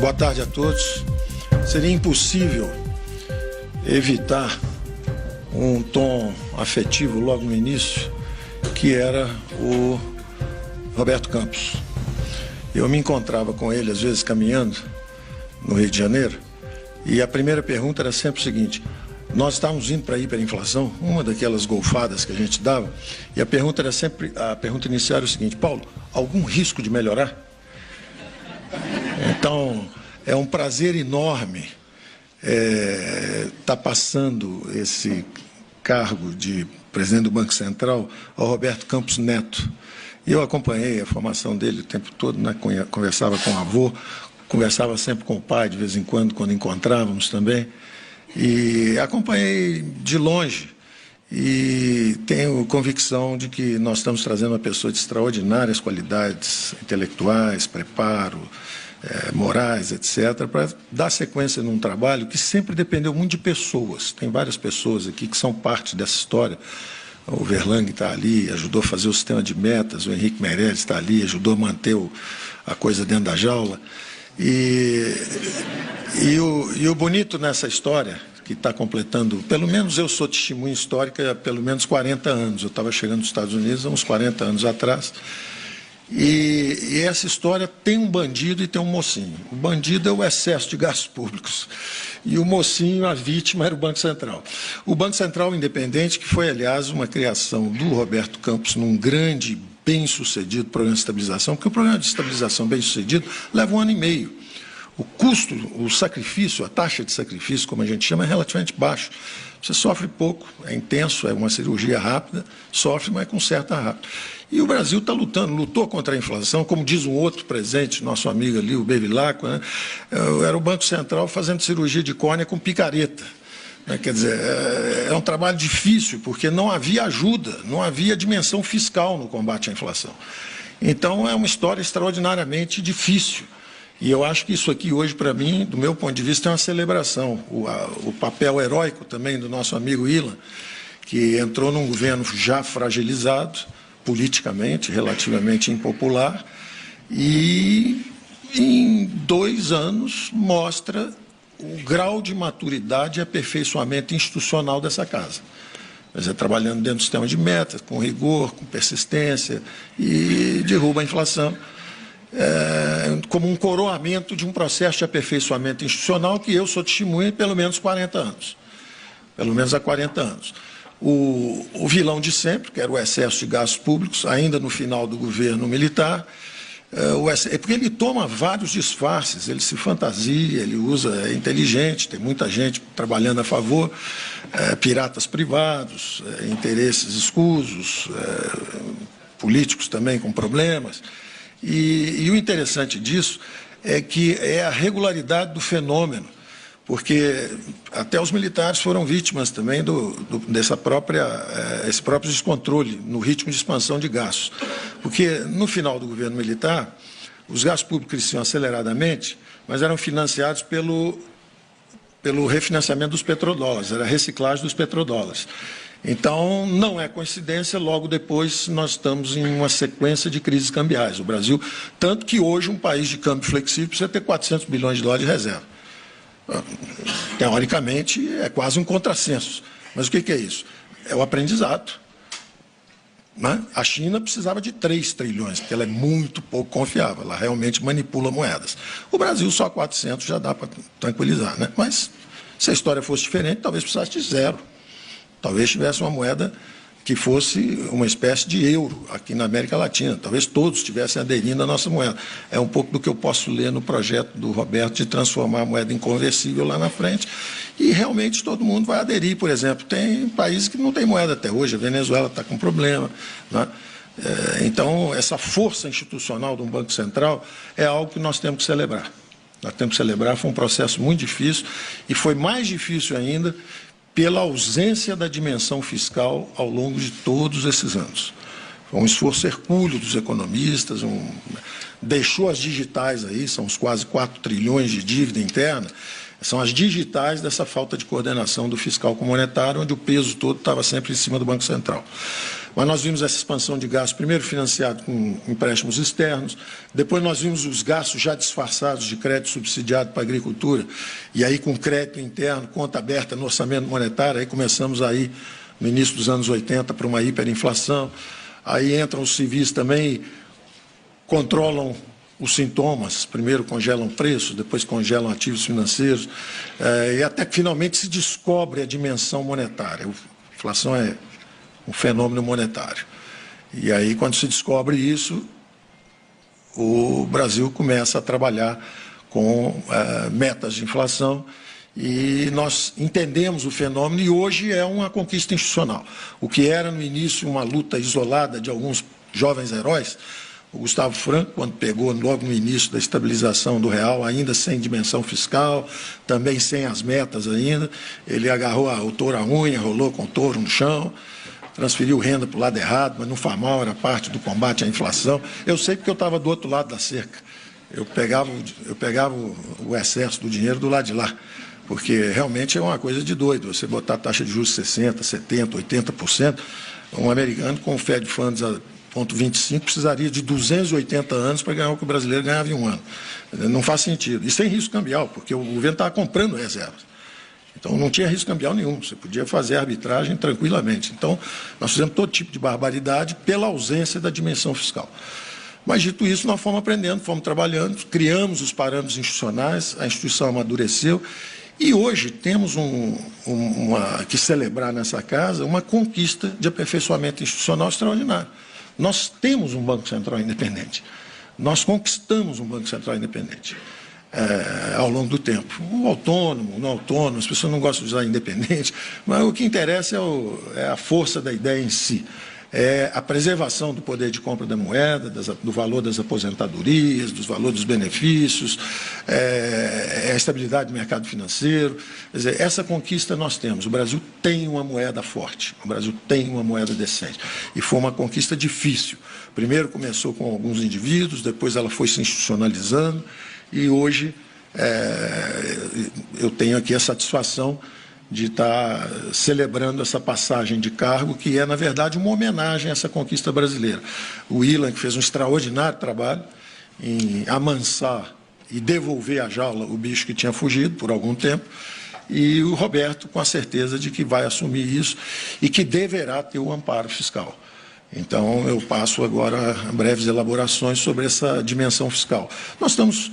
Boa tarde a todos. Seria impossível evitar um tom afetivo logo no início, que era o Roberto Campos. Eu me encontrava com ele, às vezes, caminhando no Rio de Janeiro, e a primeira pergunta era sempre o seguinte: nós estávamos indo para a hiperinflação, uma daquelas golfadas que a gente dava, e a pergunta inicial era o seguinte: Paulo, algum risco de melhorar? Então, é um prazer enorme estar passando esse cargo de presidente do Banco Central ao Roberto Campos Neto. Eu acompanhei a formação dele o tempo todo, né? Conversava com o avô, conversava sempre com o pai, de vez em quando encontrávamos também, e acompanhei de longe. E tenho convicção de que nós estamos trazendo uma pessoa de extraordinárias qualidades intelectuais, preparo, morais, etc., para dar sequência num trabalho que sempre dependeu muito de pessoas. Tem várias pessoas aqui que são parte dessa história. O Verlang está ali, ajudou a fazer o sistema de metas, o Henrique Meirelles está ali, ajudou a manter a coisa dentro da jaula. E o bonito nessa história, que está completando, pelo menos eu sou testemunha histórica há pelo menos 40 anos. Eu estava chegando nos Estados Unidos há uns 40 anos atrás. E essa história tem um bandido e tem um mocinho. O bandido é o excesso de gastos públicos. E o mocinho, a vítima, era o Banco Central. O Banco Central Independente, que foi, aliás, uma criação do Roberto Campos num grande, bem-sucedido programa de estabilização, porque o programa de estabilização bem-sucedido leva 1 ano e meio. O custo, o sacrifício, a taxa de sacrifício, como a gente chama, é relativamente baixo. Você sofre pouco, é intenso, é uma cirurgia rápida, sofre, mas com certa rápida. E o Brasil está lutou contra a inflação, como diz um outro presente, nosso amigo ali, o Bevilacqua, né? Era o Banco Central fazendo cirurgia de córnea com picareta. Quer dizer, é um trabalho difícil, porque não havia ajuda, não havia dimensão fiscal no combate à inflação. Então, é uma história extraordinariamente difícil. E eu acho que isso aqui hoje, para mim, do meu ponto de vista, é uma celebração. O papel heróico também do nosso amigo Ilan, que entrou num governo já fragilizado, politicamente, relativamente impopular, e em 2 anos mostra o grau de maturidade e aperfeiçoamento institucional dessa casa. Mas trabalhando dentro do sistema de metas, com rigor, com persistência, e derruba a inflação. Como um coroamento de um processo de aperfeiçoamento institucional que eu sou testemunha há pelo menos 40 anos. Pelo menos há 40 anos. O vilão de sempre, que era o excesso de gastos públicos, ainda no final do governo militar, porque ele toma vários disfarces, ele se fantasia, ele usa, é inteligente, tem muita gente trabalhando a favor, piratas privados, interesses escusos, políticos também com problemas. E o interessante disso é que é a regularidade do fenômeno, porque até os militares foram vítimas também esse próprio descontrole no ritmo de expansão de gastos. Porque no final do governo militar, os gastos públicos cresciam aceleradamente, mas eram financiados pelo refinanciamento dos petrodólares, era a reciclagem dos petrodólares. Então, não é coincidência, logo depois nós estamos em uma sequência de crises cambiais. O Brasil, tanto que hoje um país de câmbio flexível precisa ter 400 bilhões de dólares de reserva. Teoricamente, é quase um contrassenso. Mas o que é isso? É o aprendizado. Né? A China precisava de 3 trilhões, porque ela é muito pouco confiável, ela realmente manipula moedas. O Brasil, só 400 já dá para tranquilizar. Né? Mas, se a história fosse diferente, talvez precisasse de 0. Talvez tivesse uma moeda que fosse uma espécie de euro aqui na América Latina. Talvez todos estivessem aderindo à nossa moeda. É um pouco do que eu posso ler no projeto do Roberto de transformar a moeda em conversível lá na frente. E realmente todo mundo vai aderir, por exemplo. Tem países que não têm moeda até hoje. A Venezuela está com problema. Né? Então, essa força institucional de um Banco Central é algo que nós temos que celebrar. Nós temos que celebrar. Foi um processo muito difícil e foi mais difícil ainda pela ausência da dimensão fiscal ao longo de todos esses anos. Foi um esforço hercúleo dos economistas, deixou as digitais aí, são os quase 4 trilhões de dívida interna, são as digitais dessa falta de coordenação do fiscal com o monetário, onde o peso todo estava sempre em cima do Banco Central. Mas nós vimos essa expansão de gastos, primeiro financiado com empréstimos externos, depois nós vimos os gastos já disfarçados de crédito subsidiado para a agricultura, e aí com crédito interno, conta aberta no orçamento monetário, aí começamos aí, no início dos anos 80, para uma hiperinflação. Aí entram os civis também, controlam os sintomas, primeiro congelam preços, depois congelam ativos financeiros, e até que finalmente se descobre a dimensão monetária. A inflação é um fenômeno monetário. E aí, quando se descobre isso, o Brasil começa a trabalhar com metas de inflação, e nós entendemos o fenômeno, e hoje é uma conquista institucional. O que era no início uma luta isolada de alguns jovens heróis, o Gustavo Franco, quando pegou logo no início da estabilização do real, ainda sem dimensão fiscal, também sem as metas ainda, ele agarrou o touro à unha, rolou com o touro no chão, transferiu renda para o lado errado, mas não faz mal, era parte do combate à inflação. Eu sei porque eu estava do outro lado da cerca. Eu pegava o excesso do dinheiro do lado de lá, porque realmente é uma coisa de doido. Você botar a taxa de juros 60%, 70%, 80%, um americano com o Fed Funds a 0,25 precisaria de 280 anos para ganhar o que o brasileiro ganhava em um ano. Não faz sentido. E sem risco cambial, porque o governo estava comprando reservas. Então, não tinha risco cambial nenhum. Você podia fazer a arbitragem tranquilamente. Então, nós fizemos todo tipo de barbaridade pela ausência da dimensão fiscal. Mas, dito isso, nós fomos aprendendo, fomos trabalhando, criamos os parâmetros institucionais, a instituição amadureceu, e hoje temos que celebrar nessa casa uma conquista de aperfeiçoamento institucional extraordinário. Nós temos um Banco Central independente. Nós conquistamos um Banco Central independente ao longo do tempo. O autônomo, não autônomo, as pessoas não gostam de usar independente, mas o que interessa é a força da ideia em si. É a preservação do poder de compra da moeda, do valor das aposentadorias, dos valores dos benefícios, é a estabilidade do mercado financeiro. Quer dizer, essa conquista nós temos. O Brasil tem uma moeda forte, o Brasil tem uma moeda decente. E foi uma conquista difícil. Primeiro começou com alguns indivíduos, depois ela foi se institucionalizando, e hoje eu tenho aqui a satisfação de estar celebrando essa passagem de cargo, que é, na verdade, uma homenagem a essa conquista brasileira. O Ilan, que fez um extraordinário trabalho em amansar e devolver à jaula o bicho que tinha fugido por algum tempo, e o Roberto, com a certeza de que vai assumir isso e que deverá ter o amparo fiscal. Então, eu passo agora a breves elaborações sobre essa dimensão fiscal. Nós estamos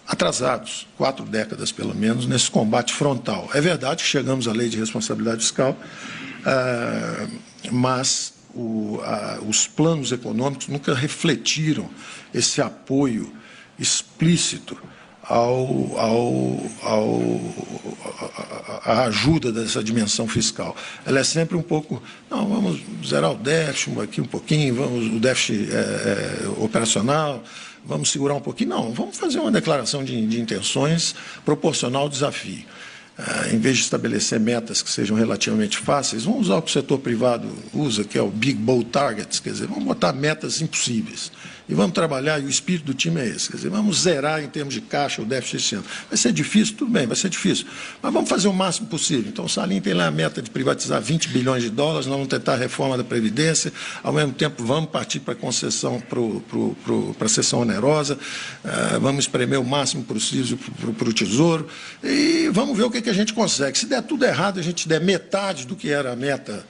atrasados, 4 décadas pelo menos, nesse combate frontal. É verdade que chegamos à lei de responsabilidade fiscal, mas os planos econômicos nunca refletiram esse apoio explícito à ajuda dessa dimensão fiscal. Ela é sempre um pouco, não, vamos zerar o déficit aqui um pouquinho, o déficit operacional, vamos segurar um pouquinho. Não, vamos fazer uma declaração de intenções proporcional ao desafio. Em vez de estabelecer metas que sejam relativamente fáceis, vamos usar o que o setor privado usa, que é o Big Bold Targets, quer dizer, vamos botar metas impossíveis. E vamos trabalhar, e o espírito do time é esse, quer dizer, vamos zerar em termos de caixa o déficit esse ano. Vai ser difícil? Tudo bem, vai ser difícil. Mas vamos fazer o máximo possível. Então, o Salim tem lá a meta de privatizar 20 bilhões de dólares, nós vamos tentar a reforma da Previdência, ao mesmo tempo vamos partir para a concessão, para a cessão onerosa, vamos espremer o máximo possível para o Tesouro, e vamos ver o que a gente consegue. Se der tudo errado, a gente der metade do que era a meta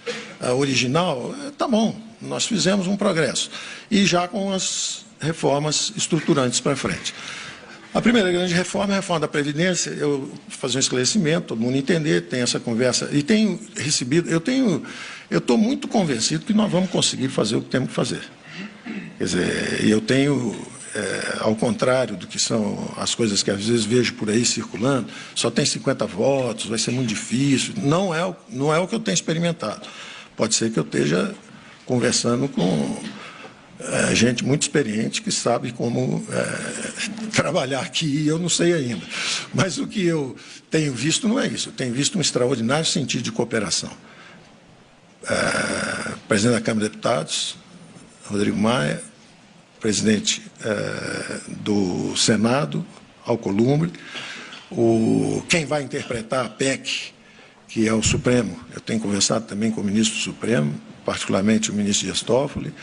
original, tá bom. Nós fizemos um progresso, e já com as reformas estruturantes para frente. A primeira grande reforma é a reforma da Previdência. Eu vou fazer um esclarecimento, todo mundo entender, tem essa conversa, e tenho recebido, eu estou muito convencido que nós vamos conseguir fazer o que temos que fazer. Quer dizer, eu tenho, ao contrário do que são as coisas que às vezes vejo por aí circulando, só tem 50 votos, vai ser muito difícil, não é o que eu tenho experimentado. Pode ser que eu esteja conversando com gente muito experiente que sabe como trabalhar aqui, e eu não sei ainda. Mas o que eu tenho visto não é isso. Eu tenho visto um extraordinário sentido de cooperação. Presidente da Câmara de Deputados, Rodrigo Maia, presidente do Senado, Alcolumbre, quem vai interpretar a PEC, que é o Supremo. Eu tenho conversado também com o ministro do Supremo, particularmente o ministro Dias Toffoli,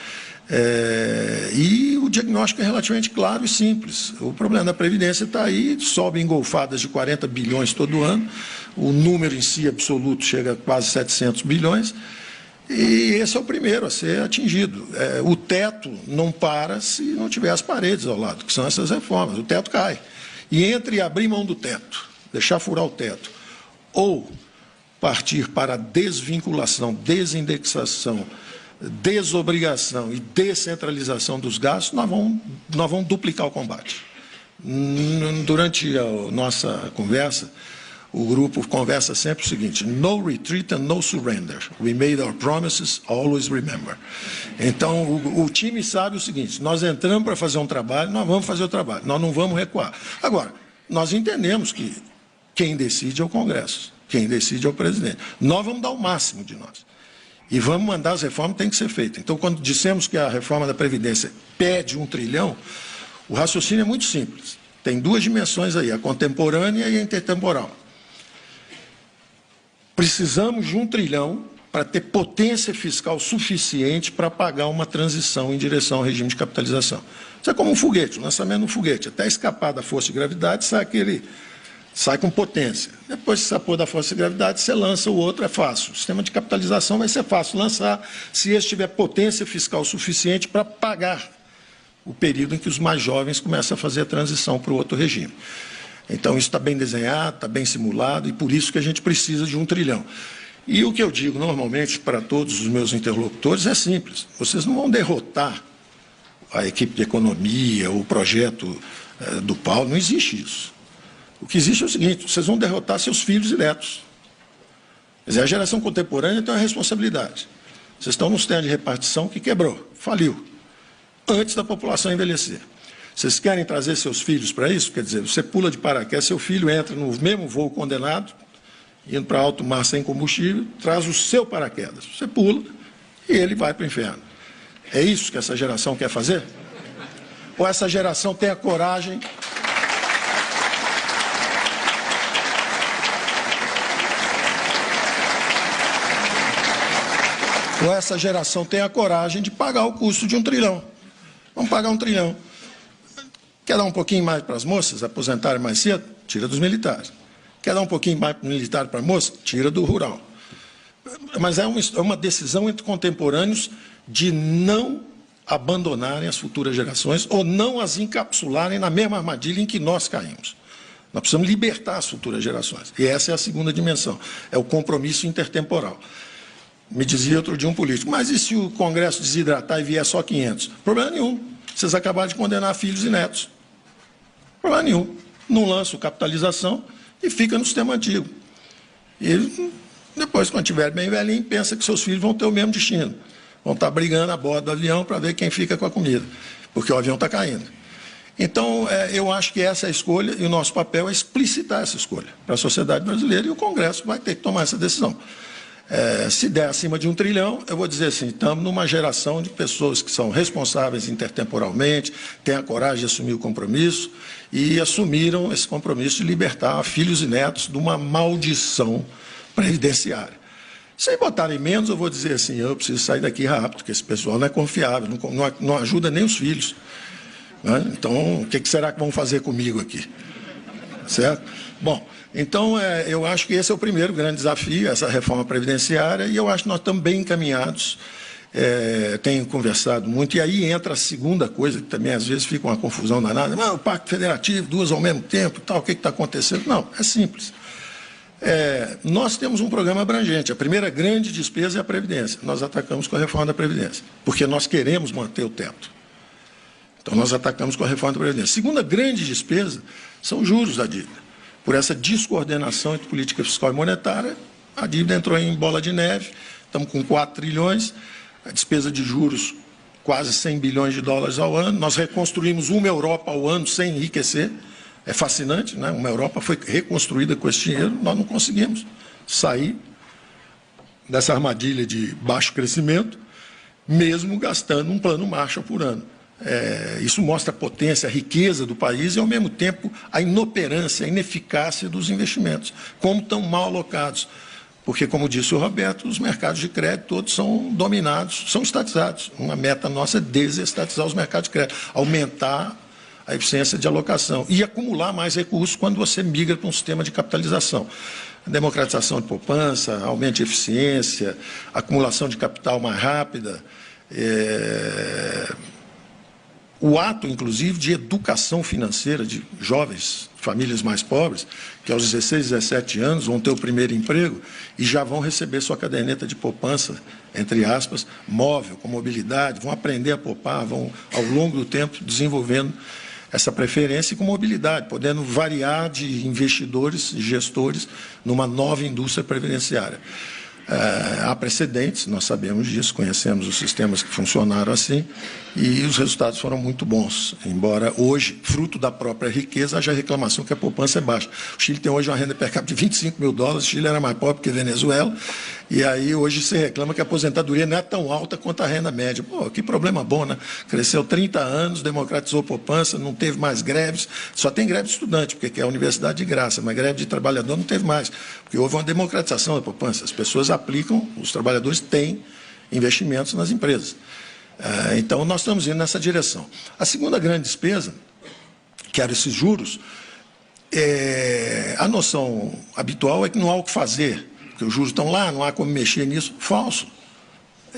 e o diagnóstico é relativamente claro e simples. O problema da Previdência está aí, sobe engolfadas de 40 bilhões todo ano, o número em si absoluto chega a quase 700 bilhões, e esse é o primeiro a ser atingido. O teto não para se não tiver as paredes ao lado, que são essas reformas. O teto cai. E entre abrir mão do teto, deixar furar o teto, ou partir para a desvinculação, desindexação, desobrigação e descentralização dos gastos, nós vamos duplicar o combate. Durante a nossa conversa, o grupo conversa sempre o seguinte: no retreat and no surrender. We made our promises, always remember. Então, o time sabe o seguinte: nós entramos para fazer um trabalho, nós vamos fazer o trabalho, nós não vamos recuar. Agora, nós entendemos que quem decide é o Congresso, quem decide é o presidente. Nós vamos dar o máximo de nós. E vamos mandar as reformas, tem que ser feita. Então, quando dissemos que a reforma da Previdência pede 1 trilhão, o raciocínio é muito simples. Tem duas dimensões aí, a contemporânea e a intertemporal. Precisamos de 1 trilhão para ter potência fiscal suficiente para pagar uma transição em direção ao regime de capitalização. Isso é como um foguete, o lançamento de um foguete. Até escapar da força de gravidade, sai com potência. Depois que escapou da força de gravidade, você lança o outro, é fácil. O sistema de capitalização vai ser fácil lançar se esse tiver potência fiscal suficiente para pagar o período em que os mais jovens começam a fazer a transição para o outro regime. Então, isso está bem desenhado, está bem simulado, e por isso que a gente precisa de 1 trilhão. E o que eu digo normalmente para todos os meus interlocutores é simples: vocês não vão derrotar a equipe de economia, o projeto do Paulo, não existe isso. O que existe é o seguinte: vocês vão derrotar seus filhos e netos. Quer dizer, a geração contemporânea tem uma responsabilidade. Vocês estão num sistema de repartição que quebrou, faliu, antes da população envelhecer. Vocês querem trazer seus filhos para isso? Quer dizer, você pula de paraquedas, seu filho entra no mesmo voo condenado, indo para alto mar sem combustível, traz o seu paraquedas. Você pula e ele vai para o inferno. É isso que essa geração quer fazer? Ou essa geração tem a coragem... Ou essa geração tem a coragem de pagar o custo de 1 trilhão. Vamos pagar 1 trilhão. Quer dar um pouquinho mais para as moças aposentarem mais cedo? Tira dos militares. Quer dar um pouquinho mais para o militar para a moça? Tira do rural. Mas é uma decisão entre contemporâneos de não abandonarem as futuras gerações ou não as encapsularem na mesma armadilha em que nós caímos. Nós precisamos libertar as futuras gerações. E essa é a segunda dimensão, é o compromisso intertemporal. Me dizia outro dia um político: mas e se o Congresso desidratar e vier só 500? Problema nenhum. Vocês acabaram de condenar filhos e netos. Problema nenhum. Não lança capitalização e fica no sistema antigo. E depois, quando estiver bem velhinho, pensa que seus filhos vão ter o mesmo destino. Vão estar brigando a bordo do avião para ver quem fica com a comida, porque o avião está caindo. Então, eu acho que essa é a escolha, e o nosso papel é explicitar essa escolha para a sociedade brasileira, e o Congresso vai ter que tomar essa decisão. Se der acima de 1 trilhão, eu vou dizer assim: estamos numa geração de pessoas que são responsáveis intertemporalmente, têm a coragem de assumir o compromisso e assumiram esse compromisso de libertar filhos e netos de uma maldição previdenciária. Se botarem menos, eu vou dizer assim: eu preciso sair daqui rápido, porque esse pessoal não é confiável, não ajuda nem os filhos. Né? Então, o que será que vão fazer comigo aqui? Certo? Bom, então, eu acho que esse é o primeiro grande desafio, essa reforma previdenciária, e eu acho que nós estamos bem encaminhados. Tenho conversado muito, e aí entra a segunda coisa, que também às vezes fica uma confusão danada: o Pacto Federativo, duas ao mesmo tempo, tal, o que está acontecendo? Não, é simples. Nós temos um programa abrangente. A primeira grande despesa é a Previdência. Nós atacamos com a reforma da Previdência, porque nós queremos manter o teto. Então, nós atacamos com a reforma da Previdência. A segunda grande despesa são os juros da dívida. Por essa descoordenação entre política fiscal e monetária, a dívida entrou em bola de neve, estamos com 4 trilhões, a despesa de juros quase 100 bilhões de dólares ao ano. Nós reconstruímos uma Europa ao ano sem enriquecer. É fascinante, né? Uma Europa foi reconstruída com esse dinheiro, nós não conseguimos sair dessa armadilha de baixo crescimento, mesmo gastando um plano Marshall por ano. Isso mostra a potência, a riqueza do país e, ao mesmo tempo, a inoperância, a ineficácia dos investimentos, como estão mal alocados. porque, como disse o Roberto, os mercados de crédito todos são dominados, são estatizados. Uma meta nossa é desestatizar os mercados de crédito, aumentar a eficiência de alocação e acumular mais recursos quando você migra para um sistema de capitalização. Democratização de poupança, aumento de eficiência, acumulação de capital mais rápida, o ato, inclusive, de educação financeira de jovens, famílias mais pobres, que aos 16, 17 anos vão ter o primeiro emprego e já vão receber sua caderneta de poupança, entre aspas, móvel, com mobilidade, vão aprender a poupar, vão, ao longo do tempo, desenvolvendo essa preferência e com mobilidade, podendo variar de investidores e gestores numa nova indústria previdenciária. Há precedentes, nós sabemos disso, conhecemos os sistemas que funcionaram assim e os resultados foram muito bons, embora hoje, fruto da própria riqueza, haja reclamação que a poupança é baixa. O Chile tem hoje uma renda per capita de 25 mil dólares, o Chile era mais pobre que a Venezuela, e aí hoje se reclama que a aposentadoria não é tão alta quanto a renda média. Pô, que problema bom, né? Cresceu 30 anos, democratizou a poupança, não teve mais greves, só tem greve de estudante, porque é a universidade de graça, mas greve de trabalhador não teve mais, porque houve uma democratização da poupança, as pessoas aplicam, os trabalhadores têm investimentos nas empresas. Então, nós estamos indo nessa direção. A segunda grande despesa, que eram esses juros, a noção habitual é que não há o que fazer, porque os juros estão lá, não há como mexer nisso. Falso.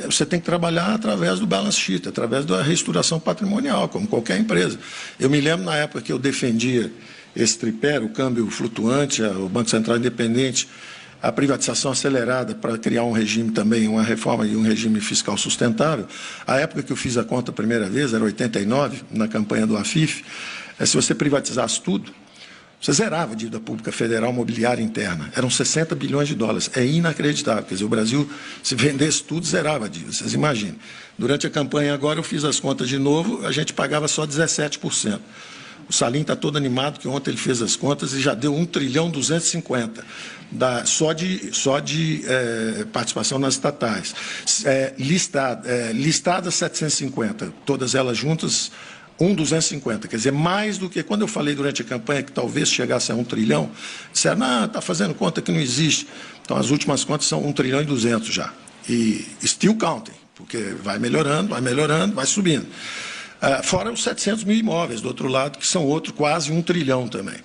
Você tem que trabalhar através do balance sheet, através da reestruturação patrimonial, como qualquer empresa. Eu me lembro, na época que eu defendia esse tripé, o câmbio flutuante, o Banco Central independente, a privatização acelerada para criar um regime também, uma reforma e um regime fiscal sustentável. A época que eu fiz a conta a primeira vez, era 89, na campanha do AFIF, se você privatizasse tudo, você zerava a dívida pública federal mobiliária interna. Eram 60 bilhões de dólares. É inacreditável. Quer dizer, o Brasil, se vendesse tudo, zerava a dívida. Vocês imaginem. Durante a campanha agora, eu fiz as contas de novo, a gente pagava só 17%. O Salim está todo animado, que ontem ele fez as contas e já deu 1 trilhão 250, só de participação nas estatais. Listadas 750, todas elas juntas, 1,250. Quer dizer, mais do que quando eu falei durante a campanha que talvez chegasse a 1 trilhão, disseram, não, está fazendo conta que não existe. Então, as últimas contas são 1 trilhão e 200 já. E still counting, porque vai melhorando, vai subindo. Fora os 700 mil imóveis do outro lado, que são outro quase 1 trilhão também.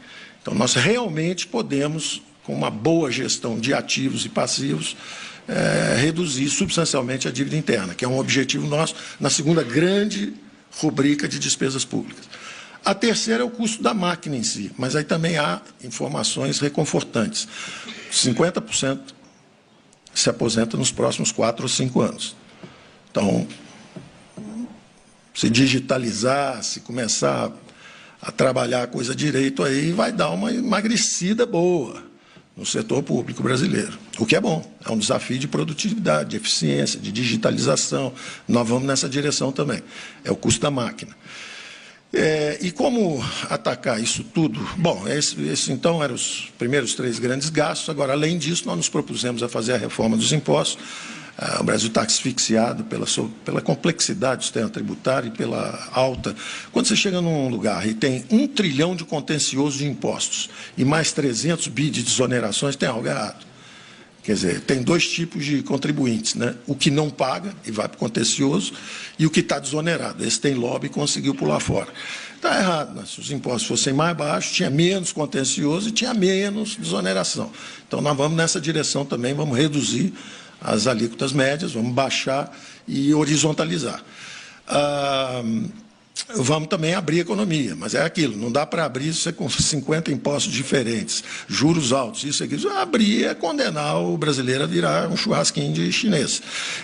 Então, nós realmente podemos, com uma boa gestão de ativos e passivos, reduzir substancialmente a dívida interna, que é um objetivo nosso na segunda grande rubrica de despesas públicas. A terceira é o custo da máquina em si, mas aí também há informações reconfortantes. 50% se aposenta nos próximos 4 ou 5 anos. Então, se digitalizar, se começar a trabalhar a coisa direito, aí vai dar uma emagrecida boa no setor público brasileiro, o que é bom, é um desafio de produtividade, de eficiência, de digitalização, nós vamos nessa direção também, é o custo da máquina. E como atacar isso tudo? Bom, esse então eram os primeiros 3 grandes gastos, agora, além disso, nós nos propusemos a fazer a reforma dos impostos. O Brasil está asfixiado pela complexidade do sistema tributário e pela alta. Quando você chega num lugar e tem 1 trilhão de contencioso de impostos e mais 300 bi de desonerações, tem algo errado. Quer dizer, tem 2 tipos de contribuintes, né? O que não paga e vai para o contencioso e o que está desonerado. Esse tem lobby e conseguiu pular fora. Está errado, né? Se os impostos fossem mais baixos, tinha menos contencioso e tinha menos desoneração. Então, nós vamos nessa direção também, vamos reduzir as alíquotas médias, vamos baixar e horizontalizar. Vamos também abrir a economia, mas é aquilo, não dá para abrir você com 50 impostos diferentes, juros altos, isso aqui. Abrir é condenar o brasileiro a virar um churrasquinho de chinês.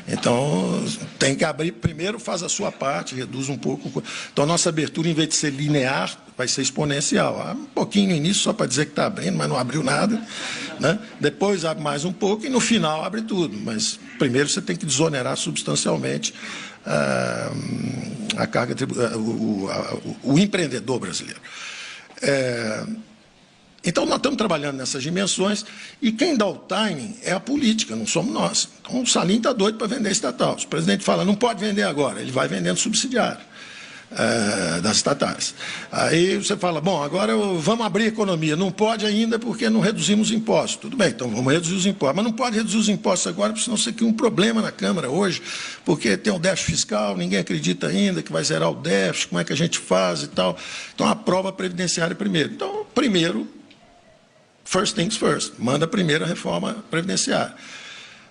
Então, tem que abrir, primeiro faz a sua parte, reduz um pouco. Então, a nossa abertura, em vez de ser linear, vai ser exponencial. Um pouquinho no início, só para dizer que está abrindo, mas não abriu nada, né? Depois abre mais um pouco e no final abre tudo. Mas primeiro você tem que desonerar substancialmente a carga o empreendedor brasileiro. Então, nós estamos trabalhando nessas dimensões e quem dá o timing é a política, não somos nós. Então, o Salim está doido para vender estatal. Se o presidente fala, não pode vender agora, ele vai vendendo subsidiário. das estatais. Aí você fala, bom, agora vamos abrir a economia. Não pode ainda porque não reduzimos impostos. Tudo bem, então vamos reduzir os impostos. Mas não pode reduzir os impostos agora, porque senão você cria um problema na Câmara hoje, porque tem um déficit fiscal, ninguém acredita ainda que vai zerar o déficit, como é que a gente faz e tal. Então, aprova a previdenciária primeiro. Então, primeiro, first things first, manda primeiro a reforma previdenciária.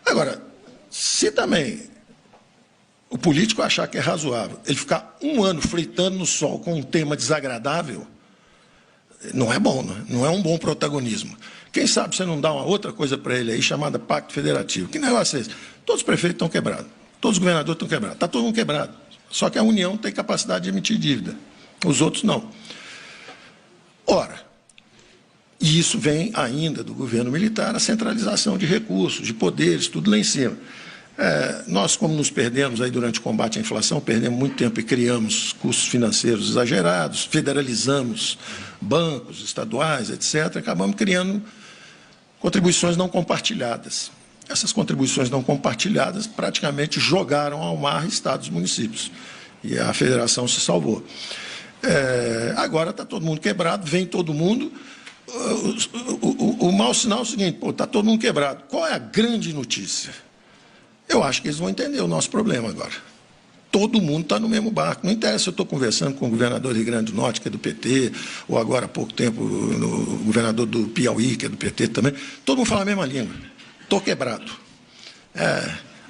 Agora, se também o político achar que é razoável ele ficar um ano fritando no sol com um tema desagradável, não é bom, não é um bom protagonismo. Quem sabe você não dá uma outra coisa para ele aí, chamada Pacto Federativo. Que negócio é esse? Todos os prefeitos estão quebrados, todos os governadores estão quebrados, está todo mundo quebrado. Só que a União tem capacidade de emitir dívida, os outros não. Ora, e isso vem ainda do governo militar, a centralização de recursos, de poderes, tudo lá em cima. Nós, como nos perdemos aí durante o combate à inflação, perdemos muito tempo e criamos custos financeiros exagerados, federalizamos bancos estaduais, etc., acabamos criando contribuições não compartilhadas. Essas contribuições não compartilhadas praticamente jogaram ao mar estados e municípios. E a federação se salvou. Agora está todo mundo quebrado, vem todo mundo. O mau sinal é o seguinte, está todo mundo quebrado. Qual é a grande notícia? Eu acho que eles vão entender o nosso problema agora. Todo mundo está no mesmo barco. Não interessa se eu estou conversando com o governador do Rio Grande do Norte, que é do PT, ou agora há pouco tempo o governador do Piauí, que é do PT também. Todo mundo fala a mesma língua. Estou quebrado.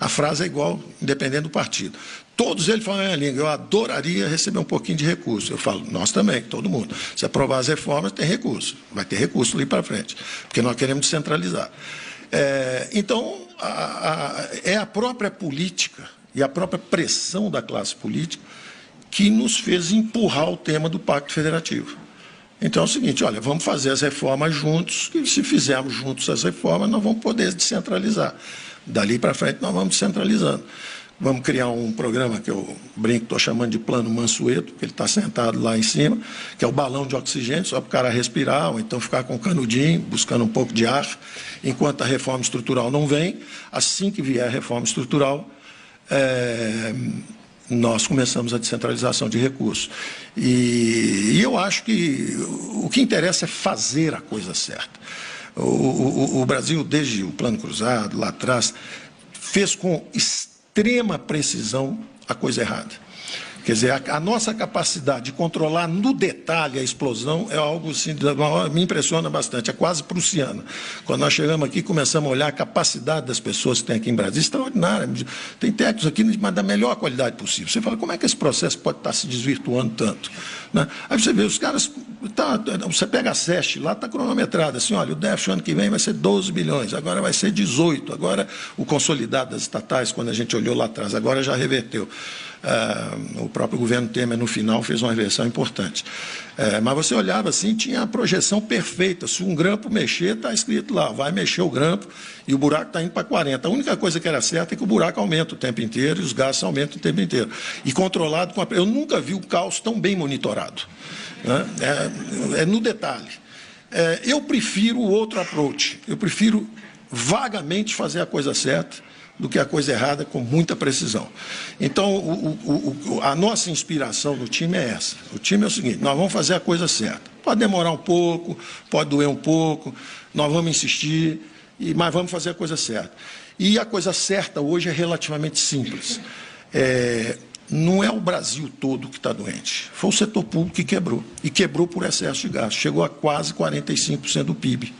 A frase é igual, independente do partido. Todos eles falam a mesma língua. Eu adoraria receber um pouquinho de recurso. Eu falo, nós também, todo mundo. Se aprovar as reformas, tem recurso. Vai ter recurso ali para frente, porque nós queremos descentralizar. Então, é a própria política e a própria pressão da classe política que nos fez empurrar o tema do Pacto Federativo. Então é o seguinte, olha, vamos fazer as reformas juntos, e se fizermos juntos as reformas, nós vamos poder descentralizar. Dali para frente, nós vamos descentralizando. Vamos criar um programa que eu brinco, estou chamando de Plano Mansueto, que ele está sentado lá em cima, que é o balão de oxigênio, só para o cara respirar, ou então ficar com o canudinho, buscando um pouco de ar, enquanto a reforma estrutural não vem. Assim que vier a reforma estrutural, nós começamos a descentralização de recursos. E eu acho que o que interessa é fazer a coisa certa. O Brasil, desde o Plano Cruzado, lá atrás, fez com extrema precisão a coisa errada. Quer dizer, a nossa capacidade de controlar no detalhe a explosão é algo assim, me impressiona bastante, é quase prussiana. Quando nós chegamos aqui, começamos a olhar a capacidade das pessoas que tem aqui em Brasília, extraordinária. Tem técnicos aqui, mas da melhor qualidade possível. Você fala, como é que esse processo pode estar se desvirtuando tanto? Né? Aí você vê, os caras, você pega a SESC, lá está cronometrado, assim, olha, o déficit ano que vem vai ser 12 bilhões, agora vai ser 18, agora o consolidado das estatais, quando a gente olhou lá atrás, agora já reverteu. O próprio governo Temer, no final, fez uma reversão importante. Mas você olhava assim, tinha a projeção perfeita. Se um grampo mexer, está escrito lá, vai mexer o grampo e o buraco está indo para 40. A única coisa que era certa é que o buraco aumenta o tempo inteiro e os gastos aumentam o tempo inteiro. E controlado com Eu nunca vi o caos tão bem monitorado. Né? É no detalhe. Eu prefiro o outro approach. Eu prefiro vagamente fazer a coisa certa do que a coisa errada com muita precisão. Então, a nossa inspiração no time é essa. O time é o seguinte, nós vamos fazer a coisa certa. Pode demorar um pouco, pode doer um pouco, nós vamos insistir, mas vamos fazer a coisa certa. E a coisa certa hoje é relativamente simples. Não é o Brasil todo que está doente. Foi o setor público que quebrou. E quebrou por excesso de gasto. Chegou a quase 45% do PIB.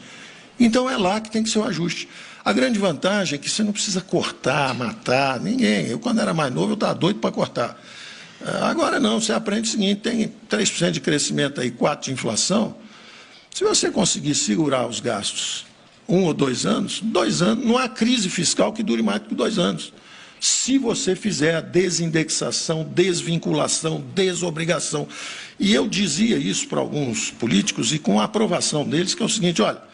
Então, é lá que tem que ser o ajuste. A grande vantagem é que você não precisa cortar, matar, ninguém. Eu, quando era mais novo, eu estava doido para cortar. Agora não, você aprende o seguinte, tem 3% de crescimento aí, 4% de inflação. Se você conseguir segurar os gastos 1 ou 2 anos, 2 anos, não há crise fiscal que dure mais do que 2 anos. Se você fizer a desindexação, desvinculação, desobrigação. E eu dizia isso para alguns políticos e com a aprovação deles, que é o seguinte, olha,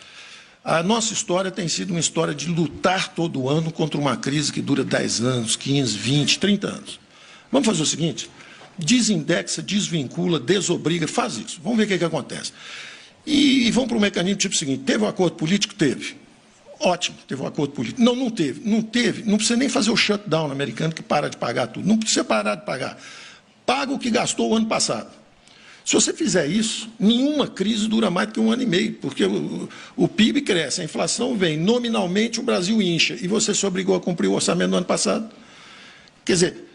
a nossa história tem sido uma história de lutar todo ano contra uma crise que dura 10 anos, 15, 20, 30 anos. Vamos fazer o seguinte, desindexa, desvincula, desobriga, faz isso. Vamos ver o que acontece. E vamos para o mecanismo tipo seguinte, teve um acordo político? Teve. Ótimo, teve um acordo político. Não teve. Não precisa nem fazer o shutdown americano que para de pagar tudo. Não precisa parar de pagar. paga o que gastou o ano passado. Se você fizer isso, nenhuma crise dura mais do que 1 ano e meio, porque o PIB cresce, a inflação vem, nominalmente o Brasil incha, e você se obrigou a cumprir o orçamento do ano passado. Quer dizer,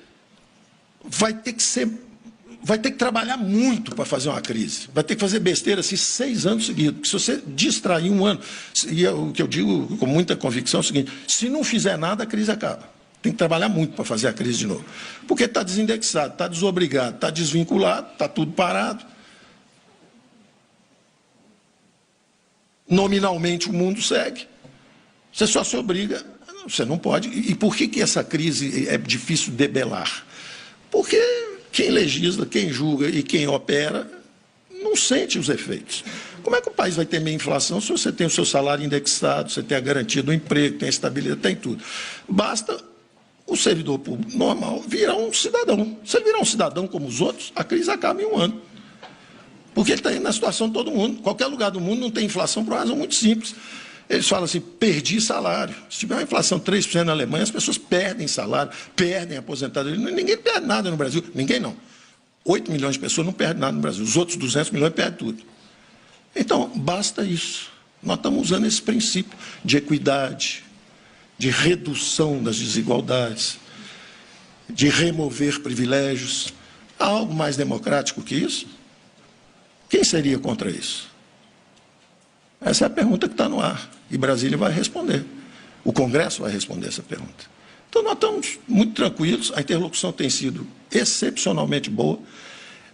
vai ter que trabalhar muito para fazer uma crise, vai ter que fazer besteira assim 6 anos seguidos, porque se você distrair 1 ano, e o que eu digo com muita convicção é o seguinte, se não fizer nada, a crise acaba. Tem que trabalhar muito para fazer a crise de novo. Porque está desindexado, está desobrigado, está desvinculado, está tudo parado. Nominalmente o mundo segue. Você só se obriga, você não pode. E por que essa crise é difícil debelar? Porque quem legisla, quem julga e quem opera não sente os efeitos. Como é que o país vai ter meia inflação se você tem o seu salário indexado, você tem a garantia do emprego, tem a estabilidade, tem tudo? Basta o servidor público normal virar um cidadão. Se ele virar um cidadão como os outros, a crise acaba em 1 ano. Porque ele está indo na situação de todo mundo. Qualquer lugar do mundo não tem inflação por uma razão muito simples. Eles falam assim, perdi salário. Se tiver uma inflação 3% na Alemanha, as pessoas perdem salário, perdem aposentadoria. Ninguém perde nada no Brasil. Ninguém não. 8 milhões de pessoas não perdem nada no Brasil. Os outros 200 milhões perdem tudo. Então, basta isso. Nós estamos usando esse princípio de equidade, de redução das desigualdades, de remover privilégios. Há algo mais democrático que isso? Quem seria contra isso? Essa é a pergunta que está no ar. E Brasília vai responder. O Congresso vai responder essa pergunta. Então, nós estamos muito tranquilos. A interlocução tem sido excepcionalmente boa.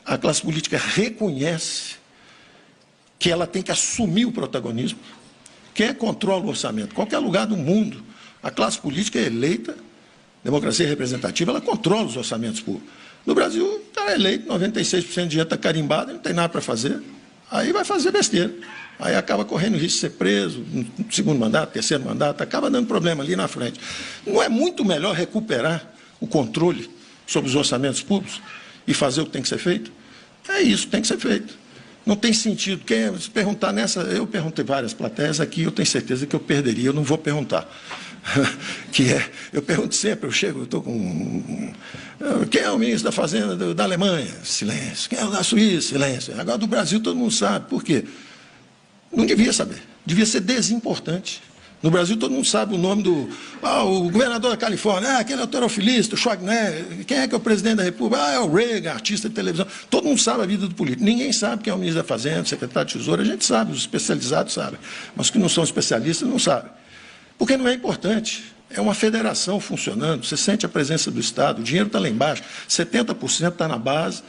A classe política reconhece que ela tem que assumir o protagonismo. Quem controla o orçamento? Qualquer lugar do mundo, a classe política é eleita, democracia representativa, ela controla os orçamentos públicos. No Brasil, o cara é eleito, 96% de dinheiro está carimbado, não tem nada para fazer, aí vai fazer besteira. Aí acaba correndo o risco de ser preso, no segundo mandato, terceiro mandato, acaba dando problema ali na frente. Não é muito melhor recuperar o controle sobre os orçamentos públicos e fazer o que tem que ser feito? É isso que tem que ser feito. Não tem sentido. Se perguntar nessa, eu perguntei várias plateias aqui, eu tenho certeza que eu perderia, eu não vou perguntar. Eu pergunto sempre, eu estou com... Quem é o ministro da Fazenda da Alemanha? Silêncio. Quem é o da Suíça? Silêncio. Agora do Brasil todo mundo sabe. Por quê? Não devia saber. Devia ser desimportante. No Brasil todo mundo sabe o nome do... o governador da Califórnia, aquele é o teorofilista, o Schwarzenegger, quem é que é o presidente da República? É o Reagan, artista de televisão. Todo mundo sabe a vida do político. Ninguém sabe quem é o ministro da Fazenda, o secretário de Tesouro, a gente sabe, os especializados sabem. Mas os que não são especialistas não sabem. Porque não é importante. É uma federação funcionando, você sente a presença do Estado, o dinheiro está lá embaixo, 70% está na base,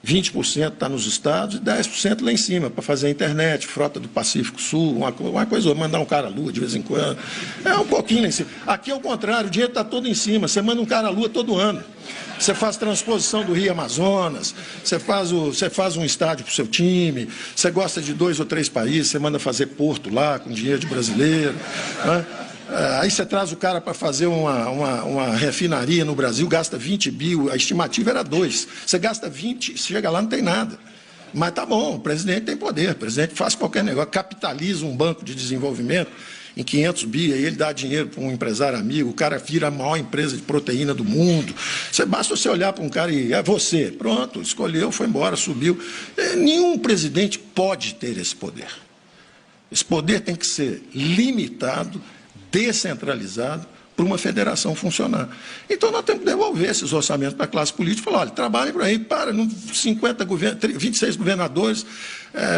20% está nos estados e 10% lá em cima, para fazer a internet, frota do Pacífico Sul, uma coisa, mandar um cara à lua de vez em quando. É um pouquinho lá em cima. Aqui é o contrário, o dinheiro está todo em cima, você manda um cara à lua todo ano. Você faz transposição do Rio Amazonas, você faz um estádio para o seu time, você gosta de 2 ou 3 países, você manda fazer porto lá com dinheiro de brasileiro, né? Aí você traz o cara para fazer uma refinaria no Brasil, gasta 20 bi, a estimativa era 2. Você gasta 20, chega lá não tem nada. Mas tá bom, o presidente tem poder, o presidente faz qualquer negócio, capitaliza um banco de desenvolvimento em 500 bi, aí ele dá dinheiro para um empresário amigo, o cara vira a maior empresa de proteína do mundo. Basta você olhar para um cara e é você, pronto, escolheu, foi embora, subiu. Nenhum presidente pode ter esse poder. Esse poder tem que ser limitado, descentralizado, para uma federação funcionar. Então, nós temos que devolver esses orçamentos para a classe política e falar, olha, trabalhem por aí, 26 governadores,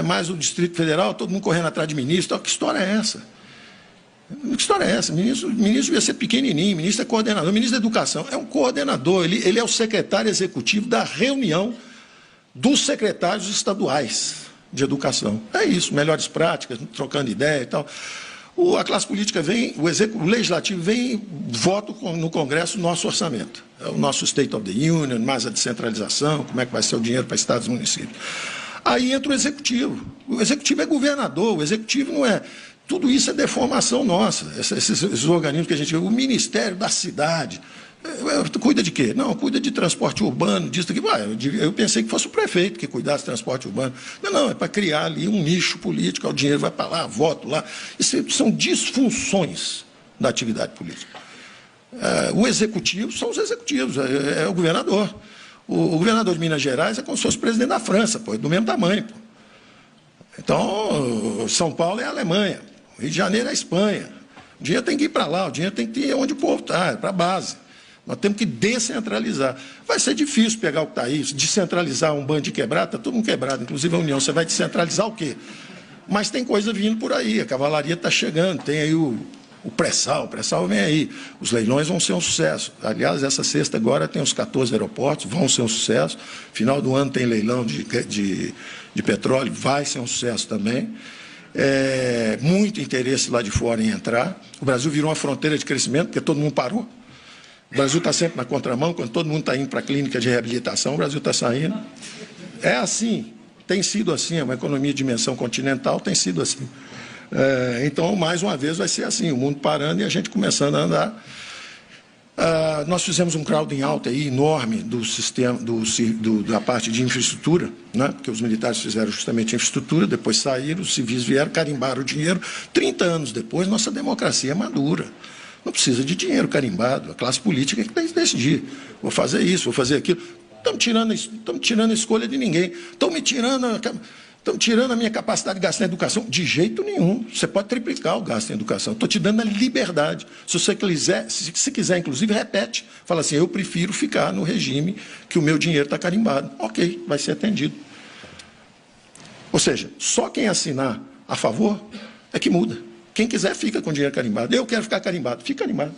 mais o Distrito Federal, todo mundo correndo atrás de ministro. Que história é essa? Que história é essa? Ministro devia ser pequenininho, ministro é coordenador, ministro da Educação é um coordenador, ele é o secretário executivo da reunião dos secretários estaduais de educação. É isso, melhores práticas, trocando ideia e tal. A classe política vem, o legislativo vem, vota no Congresso o nosso orçamento. É o nosso State of the Union, mais a descentralização, como é que vai ser o dinheiro para estados e municípios. Aí entra o executivo. O executivo é governador, o executivo não é... Tudo isso é deformação nossa, esses organismos que a gente... O Ministério da Cidade... Cuida de quê? Não, cuida de transporte urbano, disso aqui. Eu pensei que fosse o prefeito que cuidasse de transporte urbano. Não, é para criar ali um nicho político, o dinheiro vai para lá, voto lá. Isso são disfunções da atividade política. O executivo são os executivos, é o governador. O governador de Minas Gerais é como se fosse presidente da França, pô, é do mesmo tamanho. Pô. Então, São Paulo é a Alemanha, Rio de Janeiro é a Espanha. O dinheiro tem que ir para lá, o dinheiro tem que ir onde o povo está, é para a base. Nós temos que descentralizar. Vai ser difícil pegar o que está aí, descentralizar um bando de quebrado, está todo mundo quebrado, inclusive a União. Você vai descentralizar o quê? Mas tem coisa vindo por aí, a cavalaria está chegando, tem aí o pré-sal vem aí. Os leilões vão ser um sucesso. Aliás, essa sexta agora tem os 14 aeroportos, vão ser um sucesso. Final do ano tem leilão de petróleo, vai ser um sucesso também. Muito interesse lá de fora em entrar. O Brasil virou uma fronteira de crescimento, porque todo mundo parou. O Brasil está sempre na contramão, quando todo mundo está indo para a clínica de reabilitação, o Brasil está saindo. É assim, tem sido assim, é uma economia de dimensão continental, tem sido assim. Então, mais uma vez, vai ser assim, o mundo parando e a gente começando a andar. Nós fizemos um crowding out aí enorme do sistema, da parte de infraestrutura, né? Porque os militares fizeram justamente infraestrutura, depois saíram, os civis vieram, carimbaram o dinheiro. 30 anos depois, nossa democracia é madura. Não precisa de dinheiro carimbado, a classe política é que tem que decidir. Vou fazer isso, vou fazer aquilo. Estamos tirando a escolha de ninguém. Estão tirando a minha capacidade de gastar em educação? De jeito nenhum. Você pode triplicar o gasto em educação. Estou te dando a liberdade. Se você quiser, se quiser, inclusive, repete. Fala assim, eu prefiro ficar no regime que o meu dinheiro está carimbado. Ok, vai ser atendido. Ou seja, só quem assinar a favor é que muda. Quem quiser fica com dinheiro carimbado. Eu quero ficar carimbado. Fica carimbado.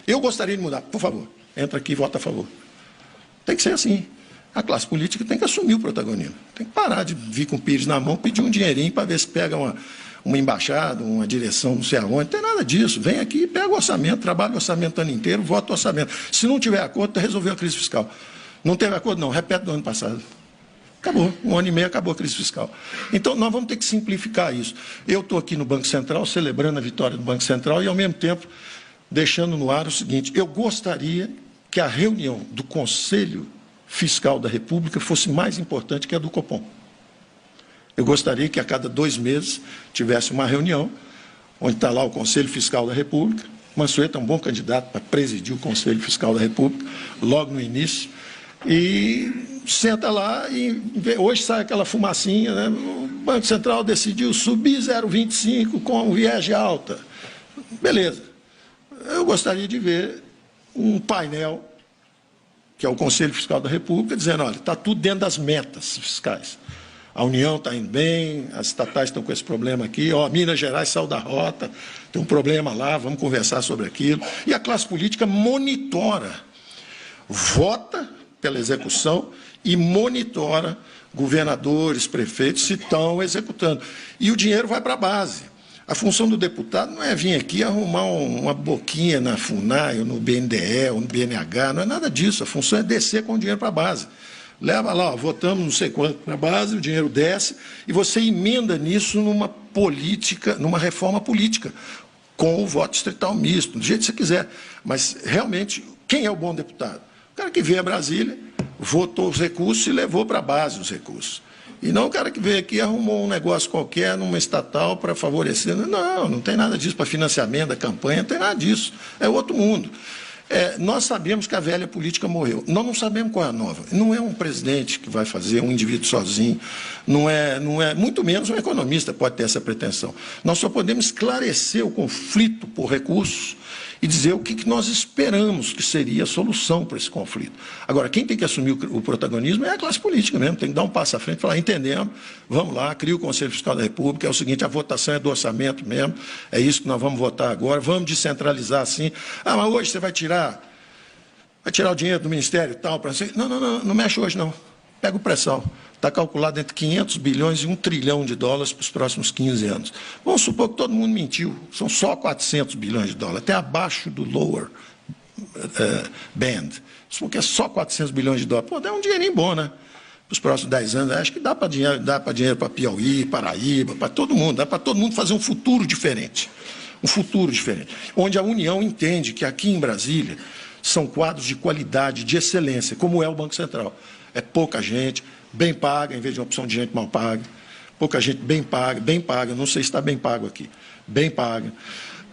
Eu gostaria de mudar. Por favor, entra aqui e vota a favor. Tem que ser assim. A classe política tem que assumir o protagonismo. Tem que parar de vir com o pires na mão, pedir um dinheirinho para ver se pega uma embaixada, uma direção, não sei aonde. Não tem nada disso. Vem aqui, pega o orçamento, trabalha o orçamento o ano inteiro, vota o orçamento. Se não tiver acordo, resolveu a crise fiscal. Não teve acordo? Não. Repete do ano passado. Acabou. 1 ano e meio, acabou a crise fiscal. Então, nós vamos ter que simplificar isso. Eu estou aqui no Banco Central, celebrando a vitória do Banco Central e, ao mesmo tempo, deixando no ar o seguinte: eu gostaria que a reunião do Conselho Fiscal da República fosse mais importante que a do Copom. Eu gostaria que a cada 2 meses tivesse uma reunião, onde está lá o Conselho Fiscal da República. Mansueto é um bom candidato para presidir o Conselho Fiscal da República, logo no início, e senta lá e hoje sai aquela fumacinha, né? O Banco Central decidiu subir 0,25 com viés de alta. Beleza. Eu gostaria de ver um painel, que é o Conselho Fiscal da República, dizendo, olha, está tudo dentro das metas fiscais. A União está indo bem, as estatais estão com esse problema aqui, Minas Gerais saiu da rota, tem um problema lá, vamos conversar sobre aquilo. E a classe política monitora, vota pela execução e monitora governadores, prefeitos, se estão executando. E o dinheiro vai para a base. A função do deputado não é vir aqui arrumar uma boquinha na FUNAI, ou no BNDE, ou no BNH, não é nada disso. A função é descer com o dinheiro para a base. Leva lá, votamos não sei quanto para a base, o dinheiro desce, e você emenda nisso numa política, numa reforma política, com o voto distrital misto, do jeito que você quiser. Mas, realmente, quem é o bom deputado? O cara que veio a Brasília, votou os recursos e levou para a base os recursos. E não o cara que veio aqui e arrumou um negócio qualquer numa estatal para favorecer. Não, não tem nada disso para financiamento da campanha, não tem nada disso. É outro mundo. Nós sabemos que a velha política morreu. Nós não sabemos qual é a nova. Não é um presidente que vai fazer, um indivíduo sozinho. Não é, muito menos um economista pode ter essa pretensão. Nós só podemos esclarecer o conflito por recursos e dizer o que nós esperamos que seria a solução para esse conflito. Agora, quem tem que assumir o protagonismo é a classe política mesmo, tem que dar um passo à frente e falar, entendemos, vamos lá, cria o Conselho Fiscal da República, é o seguinte, a votação é do orçamento mesmo, é isso que nós vamos votar agora, vamos descentralizar assim. Mas hoje você vai tirar o dinheiro do Ministério e tal, para você. Não mexe hoje não, pega o pré-sal. Está calculado entre 500 bilhões e $1 trilhão para os próximos 15 anos. Vamos supor que todo mundo mentiu, são só 400 bilhões de dólares, até abaixo do lower band. Supor que é só 400 bilhões de dólares. Pô, dá um dinheirinho bom, né? Para os próximos 10 anos, acho que dá para dinheiro para Piauí, Paraíba, para todo mundo, dá para todo mundo fazer um futuro diferente. Um futuro diferente. Onde a União entende que aqui em Brasília são quadros de qualidade, de excelência, como é o Banco Central. É pouca gente, bem paga, em vez de uma opção de gente mal paga. Pouca gente bem paga, não sei se está bem pago aqui, bem paga.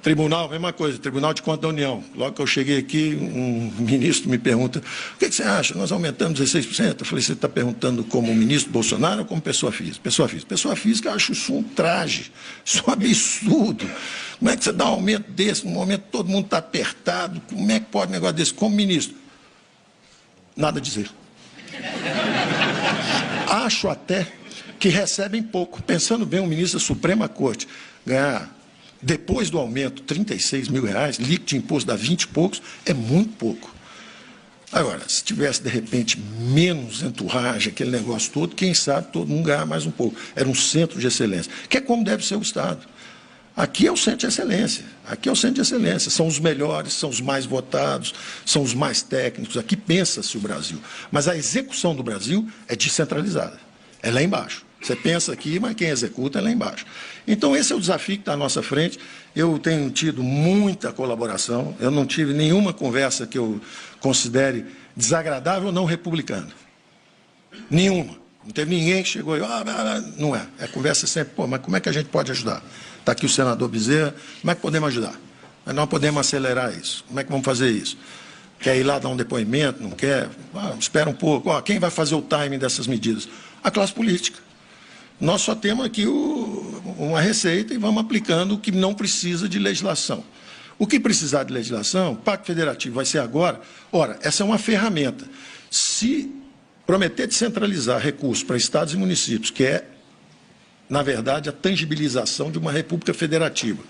Tribunal, mesma coisa, Tribunal de Contas da União. Logo que eu cheguei aqui, um ministro me pergunta, o que você acha? Nós aumentamos 16%. Eu falei, você está perguntando como ministro Bolsonaro ou como pessoa física? Pessoa física. Pessoa física, eu acho isso um traje, isso é um absurdo. Como é que você dá um aumento desse, num momento que todo mundo está apertado? Como é que pode um negócio desse? Como ministro? Nada a dizer. Acho até que recebem pouco. Pensando bem, um ministro da Suprema Corte ganhar, depois do aumento, R$36 mil, líquido de imposto dá 20 e poucos, é muito pouco. Agora, se tivesse, de repente, menos entourage, aquele negócio todo, quem sabe todo mundo ganhar mais um pouco. Era um centro de excelência, que é como deve ser o Estado. Aqui é o centro de excelência, aqui é o centro de excelência, são os melhores, são os mais votados, são os mais técnicos, aqui pensa-se o Brasil. Mas a execução do Brasil é descentralizada, é lá embaixo. Você pensa aqui, mas quem executa é lá embaixo. Então, esse é o desafio que está à nossa frente. Eu tenho tido muita colaboração, eu não tive nenhuma conversa que eu considere desagradável ou não republicana. Nenhuma. Não teve ninguém que chegou e... não é. É conversa sempre, pô, mas como é que a gente pode ajudar? Está aqui o senador Bezerra, como é que podemos ajudar? Mas nós podemos acelerar isso. Como é que vamos fazer isso? Quer ir lá dar um depoimento? Não quer? Espera um pouco. Quem vai fazer o timing dessas medidas? A classe política. Nós só temos aqui uma receita e vamos aplicando o que não precisa de legislação. O que precisar de legislação, o Pacto Federativo vai ser agora. Ora, essa é uma ferramenta. Se prometer descentralizar recursos para estados e municípios, que é, na verdade, a tangibilização de uma república federativa,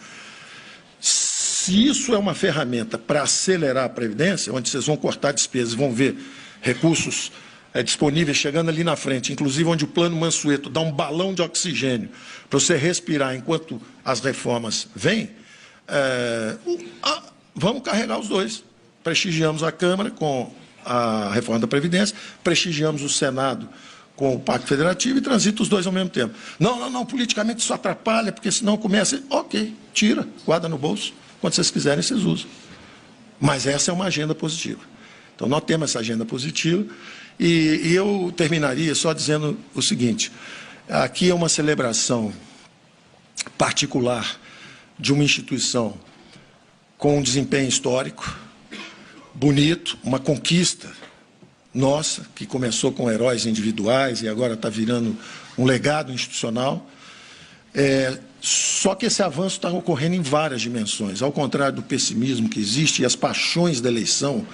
se isso é uma ferramenta para acelerar a Previdência, onde vocês vão cortar despesas, vão ver recursos disponíveis chegando ali na frente, inclusive onde o Plano Mansueto dá um balão de oxigênio para você respirar enquanto as reformas vêm, vamos carregar os dois. Prestigiamos a Câmara com a reforma da Previdência, prestigiamos o Senado com o Pacto Federativo e transita os dois ao mesmo tempo. Não, politicamente isso atrapalha, porque senão começa... Ok, tira, guarda no bolso, quando vocês quiserem, vocês usam. Mas essa é uma agenda positiva. Então, nós temos essa agenda positiva e eu terminaria só dizendo o seguinte, aqui é uma celebração particular de uma instituição com um desempenho histórico, bonito, uma conquista nossa, que começou com heróis individuais e agora está virando um legado institucional. Só que esse avanço está ocorrendo em várias dimensões, ao contrário do pessimismo que existe e as paixões da eleição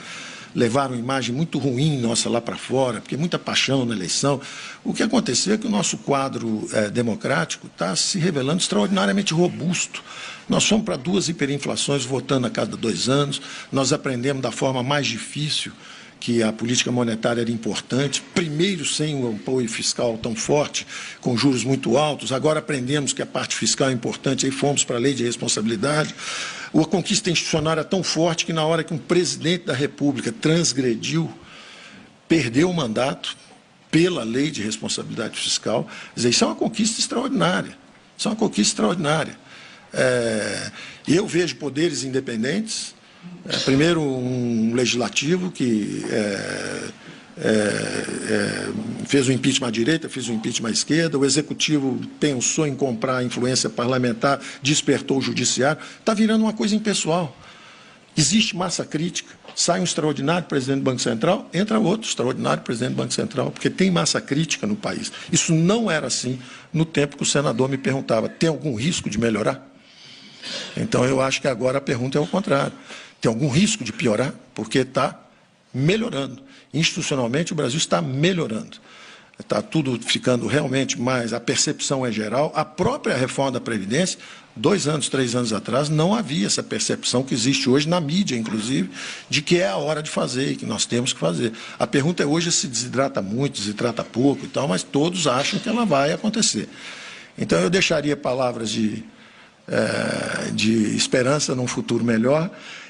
levaram uma imagem muito ruim nossa lá para fora, porque muita paixão na eleição. O que aconteceu é que o nosso quadro democrático está se revelando extraordinariamente robusto. Nós fomos para 2 hiperinflações votando a cada 2 anos, nós aprendemos da forma mais difícil que a política monetária era importante, primeiro sem um apoio fiscal tão forte, com juros muito altos, agora aprendemos que a parte fiscal é importante, aí fomos para a lei de responsabilidade. A conquista institucional era tão forte que na hora que um presidente da República transgrediu, perdeu o mandato pela lei de responsabilidade fiscal, quer dizer, isso é uma conquista extraordinária, isso é uma conquista extraordinária. Eu vejo poderes independentes, primeiro, um legislativo que fez o impeachment à direita, fez o impeachment à esquerda, o executivo pensou em comprar a influência parlamentar, despertou o judiciário, está virando uma coisa impessoal. Existe massa crítica, sai um extraordinário presidente do Banco Central, entra outro extraordinário presidente do Banco Central, porque tem massa crítica no país. Isso não era assim no tempo que o senador me perguntava, tem algum risco de melhorar? Então, eu acho que agora a pergunta é o contrário. Tem algum risco de piorar? Porque está melhorando. Institucionalmente, o Brasil está melhorando. Está tudo ficando realmente mais... A percepção é geral. A própria reforma da Previdência, 2 anos, 3 anos atrás, não havia essa percepção que existe hoje na mídia, inclusive, de que é a hora de fazer e que nós temos que fazer. A pergunta é hoje se desidrata muito, desidrata pouco e tal, mas todos acham que ela vai acontecer. Então, eu deixaria palavras de esperança num futuro melhor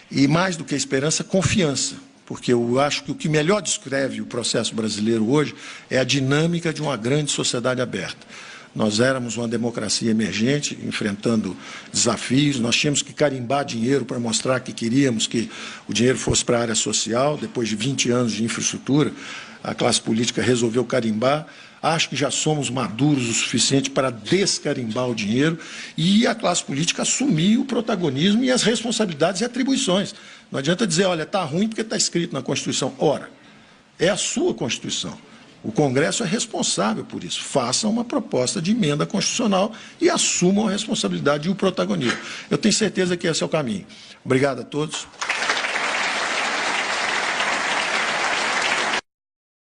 e, mais do que esperança, confiança, porque eu acho que o que melhor descreve o processo brasileiro hoje é a dinâmica de uma grande sociedade aberta. Nós éramos uma democracia emergente, enfrentando desafios, nós tínhamos que carimbar dinheiro para mostrar que queríamos que o dinheiro fosse para a área social, depois de 20 anos de infraestrutura. a classe política resolveu carimbar. Acho que já somos maduros o suficiente para descarimbar o dinheiro e a classe política assumir o protagonismo e as responsabilidades e atribuições. Não adianta dizer, olha, está ruim porque está escrito na Constituição. Ora, é a sua Constituição. O Congresso é responsável por isso. Façam uma proposta de emenda constitucional e assumam a responsabilidade e o protagonismo. Eu tenho certeza que esse é o caminho. Obrigado a todos.